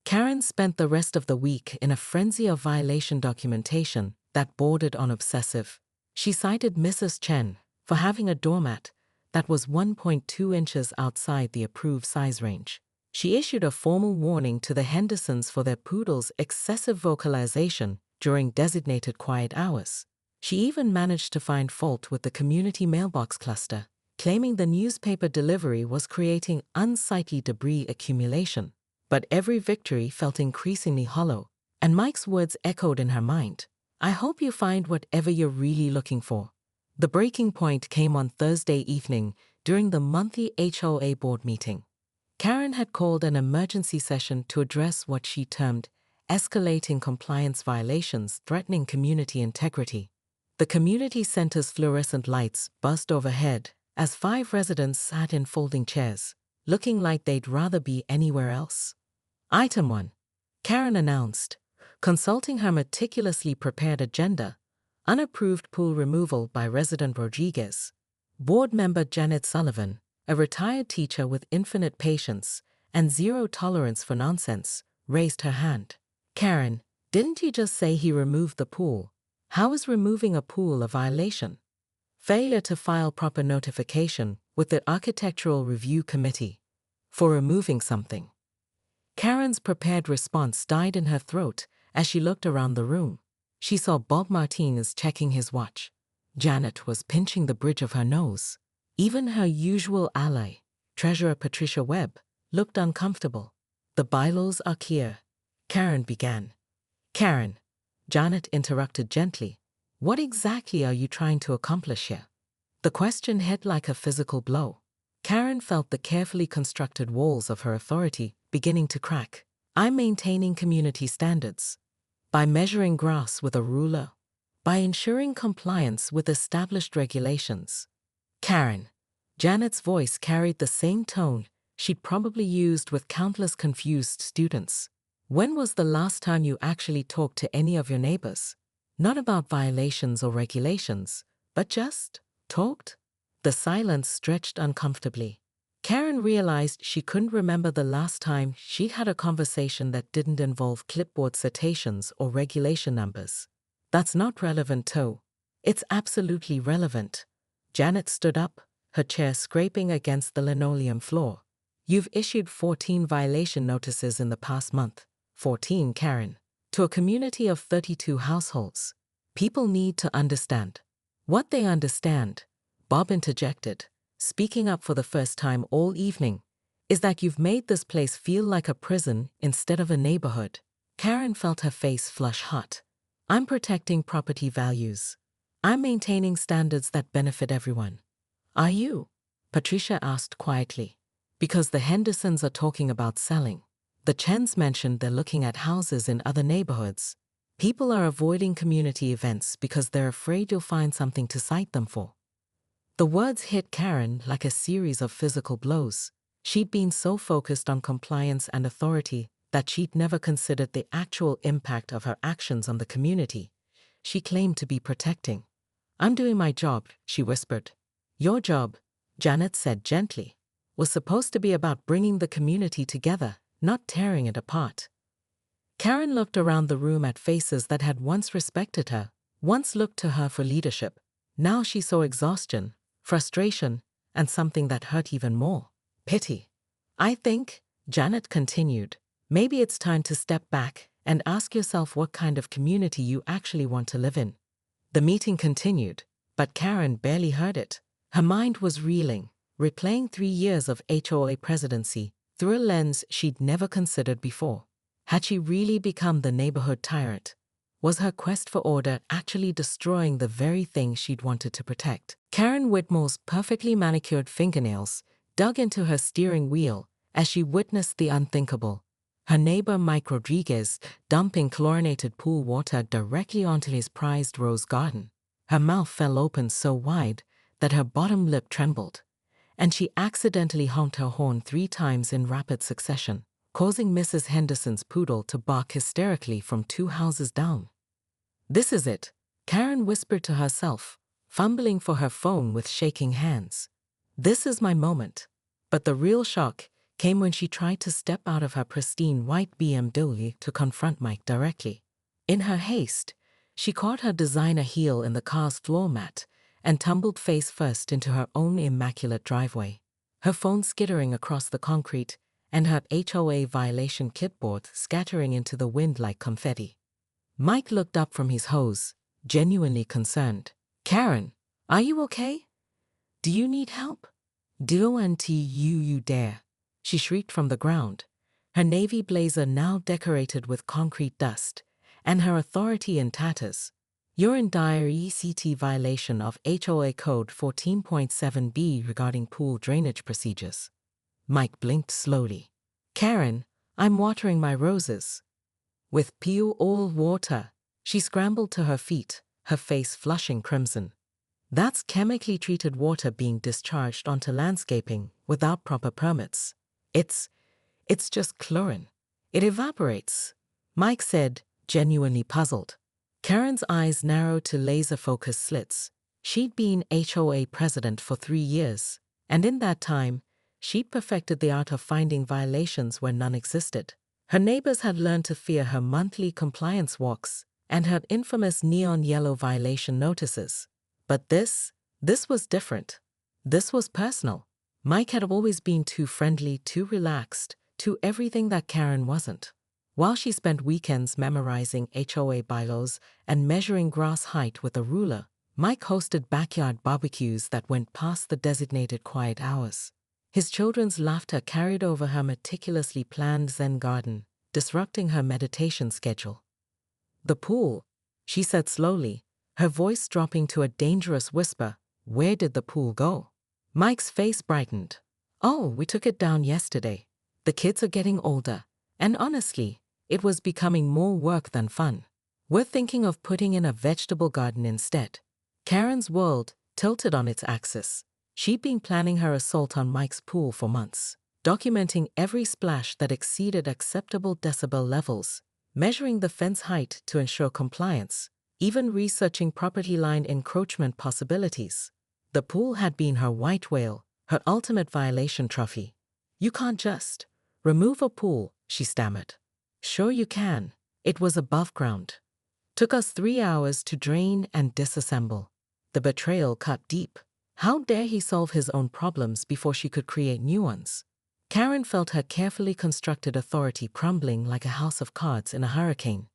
Karen spent the rest of the week in a frenzy of violation documentation that bordered on obsessive. She cited Mrs. Chen for having a doormat that was 1.2 inches outside the approved size range. She issued a formal warning to the Hendersons for their poodle's excessive vocalization during designated quiet hours. She even managed to find fault with the community mailbox cluster, claiming the newspaper delivery was creating unsightly debris accumulation. But every victory felt increasingly hollow, and Mike's words echoed in her mind. I hope you find whatever you're really looking for. The breaking point came on Thursday evening during the monthly HOA board meeting. Karen had called an emergency session to address what she termed escalating compliance violations threatening community integrity. The community center's fluorescent lights buzzed overhead as 5 residents sat in folding chairs, looking like they'd rather be anywhere else. Item 1. Karen announced, consulting her meticulously prepared agenda, unapproved pool removal by resident Rodriguez. Board member Janet Sullivan, a retired teacher with infinite patience and zero tolerance for nonsense, raised her hand. Karen, didn't you just say he removed the pool? How is removing a pool a violation? Failure to file proper notification with the Architectural Review Committee for removing something. Karen's prepared response died in her throat as she looked around the room. She saw Bob Martinez checking his watch. Janet was pinching the bridge of her nose. Even her usual ally, Treasurer Patricia Webb, looked uncomfortable. The bylaws are clear, Karen began. Karen, Janet interrupted gently. What exactly are you trying to accomplish here? The question hit like a physical blow. Karen felt the carefully constructed walls of her authority beginning to crack. I'm maintaining community standards. By measuring grass with a ruler. By ensuring compliance with established regulations. Karen. Janet's voice carried the same tone she'd probably used with countless confused students. When was the last time you actually talked to any of your neighbors? Not about violations or regulations, but just talked? The silence stretched uncomfortably. Karen realized she couldn't remember the last time she'd had a conversation that didn't involve clipboard citations or regulation numbers. That's not relevant, Toe. It's absolutely relevant. Janet stood up, her chair scraping against the linoleum floor. You've issued 14 violation notices in the past month. 14, Karen. To a community of 32 households. People need to understand. What they understand, Bob interjected, speaking up for the first time all evening, is that you've made this place feel like a prison instead of a neighborhood. Karen felt her face flush hot. I'm protecting property values. I'm maintaining standards that benefit everyone. Are you? Patricia asked quietly. Because the Hendersons are talking about selling. The Chens mentioned they're looking at houses in other neighborhoods. People are avoiding community events because they're afraid you'll find something to cite them for. The words hit Karen like a series of physical blows. She'd been so focused on compliance and authority that she'd never considered the actual impact of her actions on the community she claimed to be protecting. I'm doing my job, she whispered. Your job, Janet said gently, was supposed to be about bringing the community together, not tearing it apart. Karen looked around the room at faces that had once respected her, once looked to her for leadership. Now she saw exhaustion, frustration, and something that hurt even more, pity. I think, Janet continued, maybe it's time to step back and ask yourself what kind of community you actually want to live in. The meeting continued, but Karen barely heard it. Her mind was reeling, replaying 3 years of HOA presidency through a lens she'd never considered before. Had she really become the neighborhood tyrant? Was her quest for order actually destroying the very thing she'd wanted to protect? Karen Whitmore's perfectly manicured fingernails dug into her steering wheel as she witnessed the unthinkable. Her neighbor Mike Rodriguez dumping chlorinated pool water directly onto his prized rose garden. Her mouth fell open so wide that her bottom lip trembled, and she accidentally honked her horn 3 times in rapid succession, causing Mrs. Henderson's poodle to bark hysterically from 2 houses down. This is it, Karen whispered to herself, fumbling for her phone with shaking hands. This is my moment. But the real shock came when she tried to step out of her pristine white BMW to confront Mike directly. In her haste, she caught her designer heel in the car's floor mat and tumbled face first into her own immaculate driveway, her phone skittering across the concrete and her HOA violation clipboard scattering into the wind like confetti. Mike looked up from his hose, genuinely concerned. "Karen, are you okay? Do you need help?" "Don't you dare," she shrieked from the ground, her navy blazer now decorated with concrete dust, and her authority in tatters. "You're in dire ECT violation of HOA Code 14.7b regarding pool drainage procedures." Mike blinked slowly. "Karen, I'm watering my roses." With pure oil water, she scrambled to her feet, her face flushing crimson. "That's chemically treated water being discharged onto landscaping without proper permits. It's just chlorine. It evaporates," Mike said, genuinely puzzled. Karen's eyes narrowed to laser-focused slits. She'd been HOA president for 3 years, and in that time, she'd perfected the art of finding violations where none existed. Her neighbors had learned to fear her monthly compliance walks and her infamous neon yellow violation notices. But this was different. This was personal. Mike had always been too friendly, too relaxed, too everything that Karen wasn't. While she spent weekends memorizing HOA bylaws and measuring grass height with a ruler, Mike hosted backyard barbecues that went past the designated quiet hours. His children's laughter carried over her meticulously planned Zen garden, disrupting her meditation schedule. "The pool," she said slowly, her voice dropping to a dangerous whisper. "Where did the pool go?" Mike's face brightened. "Oh, we took it down yesterday. The kids are getting older, and honestly, it was becoming more work than fun. We're thinking of putting in a vegetable garden instead." Karen's world tilted on its axis. She'd been planning her assault on Mike's pool for months, documenting every splash that exceeded acceptable decibel levels, measuring the fence height to ensure compliance, even researching property line encroachment possibilities. The pool had been her white whale, her ultimate violation trophy. "You can't just remove a pool," she stammered. "Sure you can. It was above ground. Took us 3 hours to drain and disassemble." The betrayal cut deep. How dare he solve his own problems before she could create new ones? Karen felt her carefully constructed authority crumbling like a house of cards in a hurricane.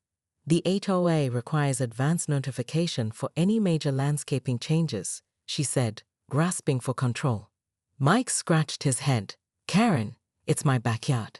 "The HOA requires advance notification for any major landscaping changes," she said, grasping for control. Mike scratched his head. "Karen, it's my backyard.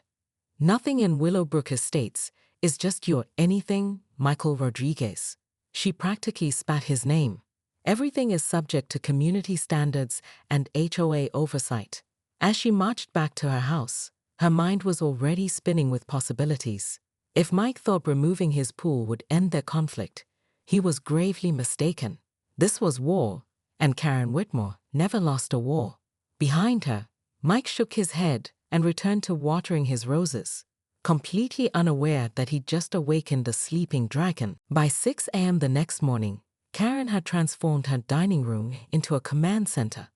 Nothing in Willowbrook Estates is just your anything, Michael Rodriguez." She practically spat his name. "Everything is subject to community standards and HOA oversight." As she marched back to her house, her mind was already spinning with possibilities. If Mike thought removing his pool would end their conflict, he was gravely mistaken. This was war, and Karen Whitmore never lost a war. Behind her, Mike shook his head and returned to watering his roses, completely unaware that he'd just awakened a sleeping dragon. By 6 a.m. the next morning, Karen had transformed her dining room into a command center.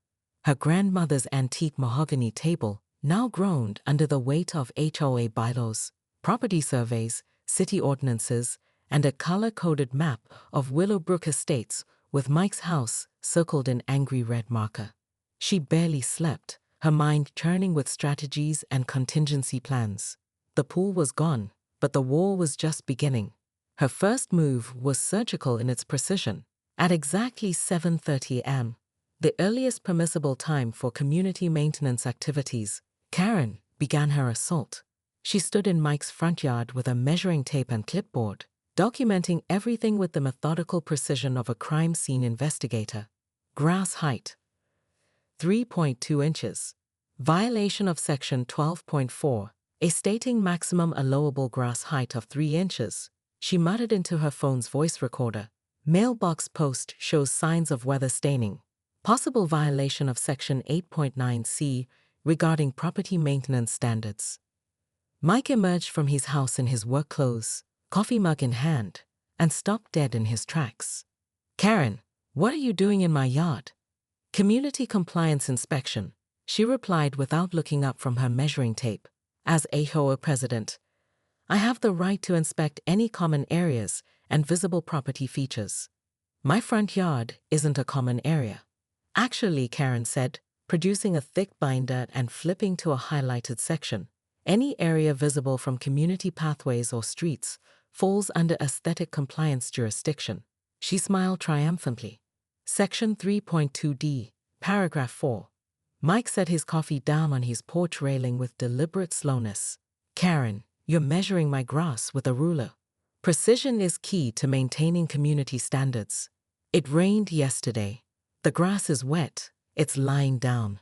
Her grandmother's antique mahogany table now groaned under the weight of HOA bylaws, property surveys, city ordinances, and a color-coded map of Willowbrook Estates with Mike's house circled in angry red marker. She barely slept, her mind churning with strategies and contingency plans. The pool was gone, but the war was just beginning. Her first move was surgical in its precision. At exactly 7:30 a.m., the earliest permissible time for community maintenance activities, Karen began her assault. She stood in Mike's front yard with a measuring tape and clipboard, documenting everything with the methodical precision of a crime scene investigator. Grass height: 3.2 inches. Violation of Section 12.4, a stating maximum allowable grass height of 3 inches. She muttered into her phone's voice recorder. Mailbox post shows signs of weather staining. Possible violation of Section 8.9c regarding property maintenance standards. Mike emerged from his house in his work clothes, coffee mug in hand, and stopped dead in his tracks. "Karen, what are you doing in my yard?" "Community compliance inspection," She replied without looking up from her measuring tape. As HOA president, I have the right to inspect any common areas and visible property features. My front yard isn't a common area. Actually, Karen said, producing a thick binder and flipping to a highlighted section. Any area visible from community pathways or streets falls under aesthetic compliance jurisdiction. She smiled triumphantly. Section 3.2D, paragraph 4. Mike set his coffee down on his porch railing with deliberate slowness. Karen, you're measuring my grass with a ruler. Precision is key to maintaining community standards. It rained yesterday. The grass is wet. It's lying down.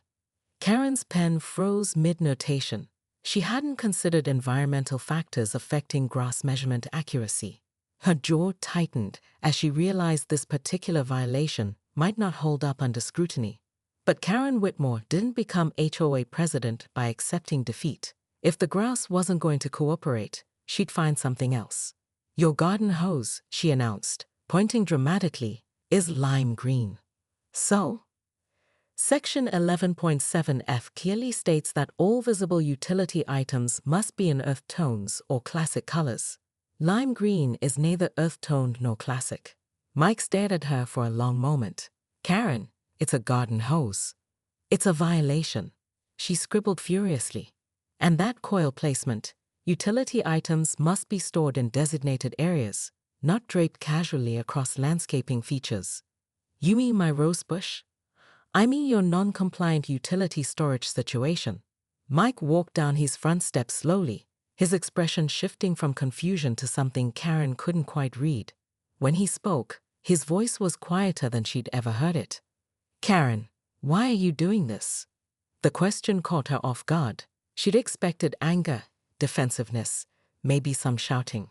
Karen's pen froze mid-notation. She hadn't considered environmental factors affecting grass measurement accuracy. Her jaw tightened as she realized this particular violation might not hold up under scrutiny. But Karen Whitmore didn't become HOA president by accepting defeat. If the grass wasn't going to cooperate, she'd find something else. Your garden hose, she announced, pointing dramatically, is lime green. So? Section 11.7F clearly states that all visible utility items must be in earth tones or classic colors. Lime green is neither earth-toned nor classic. Mike stared at her for a long moment. Karen, it's a garden hose. It's a violation. She scribbled furiously. And that coil placement, utility items must be stored in designated areas, not draped casually across landscaping features. You mean my rose bush? I mean your non-compliant utility storage situation. Mike walked down his front steps slowly, his expression shifting from confusion to something Karen couldn't quite read. When he spoke, his voice was quieter than she'd ever heard it. Karen, why are you doing this? The question caught her off guard. She'd expected anger, defensiveness, maybe some shouting.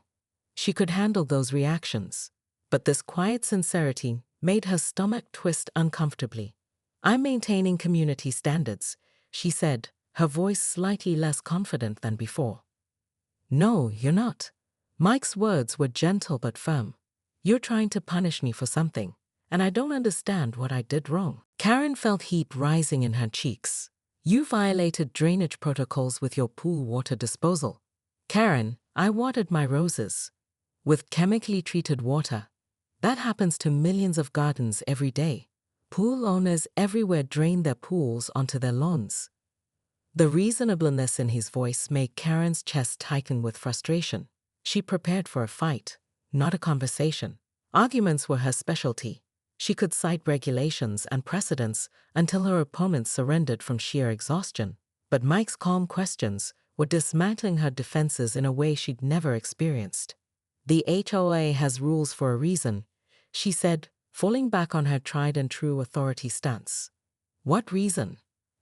She could handle those reactions. But this quiet sincerity made her stomach twist uncomfortably. I'm maintaining community standards, she said, her voice slightly less confident than before. No, you're not. Mike's words were gentle but firm. You're trying to punish me for something, and I don't understand what I did wrong. Karen felt heat rising in her cheeks. You violated drainage protocols with your pool water disposal. Karen, I watered my roses with chemically treated water. That happens to millions of gardens every day. Pool owners everywhere drain their pools onto their lawns. The reasonableness in his voice made Karen's chest tighten with frustration. She prepared for a fight, not a conversation. Arguments were her specialty. She could cite regulations and precedents until her opponents surrendered from sheer exhaustion. But Mike's calm questions were dismantling her defenses in a way she'd never experienced. The HOA has rules for a reason, she said, falling back on her tried-and-true authority stance. What reason?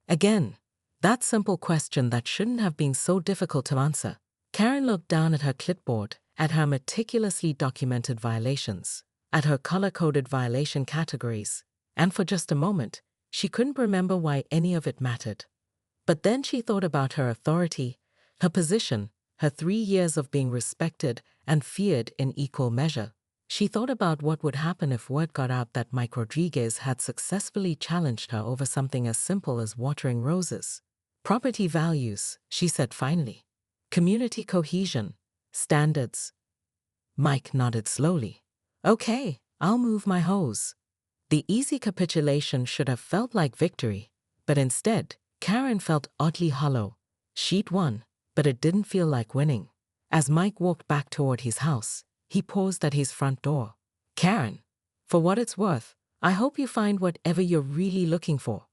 Again, that simple question that shouldn't have been so difficult to answer. Karen looked down at her clipboard, at her meticulously documented violations, at her color-coded violation categories, and for just a moment, she couldn't remember why any of it mattered. But then she thought about her authority, her position, her 3 years of being respected and feared in equal measure. She thought about what would happen if word got out that Mike Rodriguez had successfully challenged her over something as simple as watering roses. Property values, she said finally. Community cohesion. Standards. Mike nodded slowly. Okay, I'll move my hose. The easy capitulation should have felt like victory, but instead, Karen felt oddly hollow. She'd won, but it didn't feel like winning. As Mike walked back toward his house, he paused at his front door. Karen, for what it's worth, I hope you find whatever you're really looking for.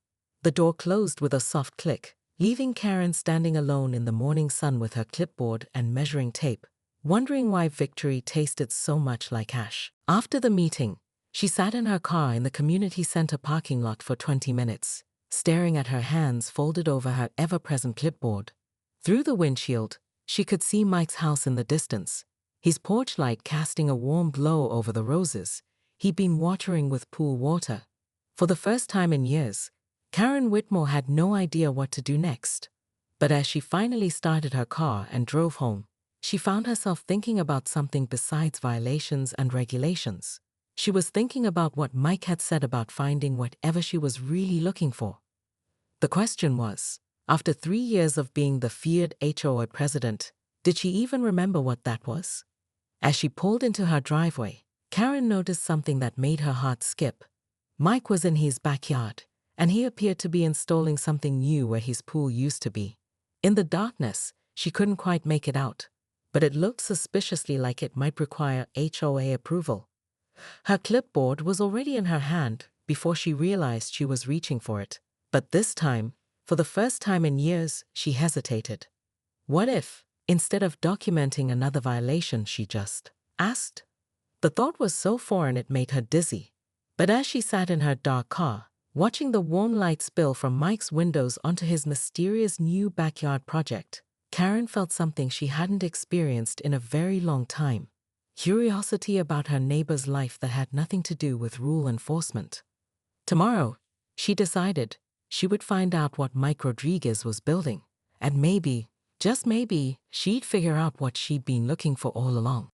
The door closed with a soft click, leaving Karen standing alone in the morning sun with her clipboard and measuring tape, wondering why victory tasted so much like ash. After the meeting, she sat in her car in the community center parking lot for 20 minutes, staring at her hands folded over her ever-present clipboard. Through the windshield, she could see Mike's house in the distance, his porch light casting a warm glow over the roses he'd been watering with pool water. For the first time in years, Karen Whitmore had no idea what to do next. But as she finally started her car and drove home, she found herself thinking about something besides violations and regulations. She was thinking about what Mike had said about finding whatever she was really looking for. The question was, after 3 years of being the feared HOA president, did she even remember what that was? As she pulled into her driveway, Karen noticed something that made her heart skip. Mike was in his backyard, and he appeared to be installing something new where his pool used to be. In the darkness, she couldn't quite make it out, but it looked suspiciously like it might require HOA approval. Her clipboard was already in her hand before she realized she was reaching for it. But this time, for the first time in years, she hesitated. What if, instead of documenting another violation, she just asked? The thought was so foreign it made her dizzy. But as she sat in her dark car, watching the warm light spill from Mike's windows onto his mysterious new backyard project, Karen felt something she hadn't experienced in a very long time. Curiosity about her neighbor's life that had nothing to do with rule enforcement. Tomorrow, she decided, she would find out what Mike Rodriguez was building, and maybe, just maybe, she'd figure out what she'd been looking for all along.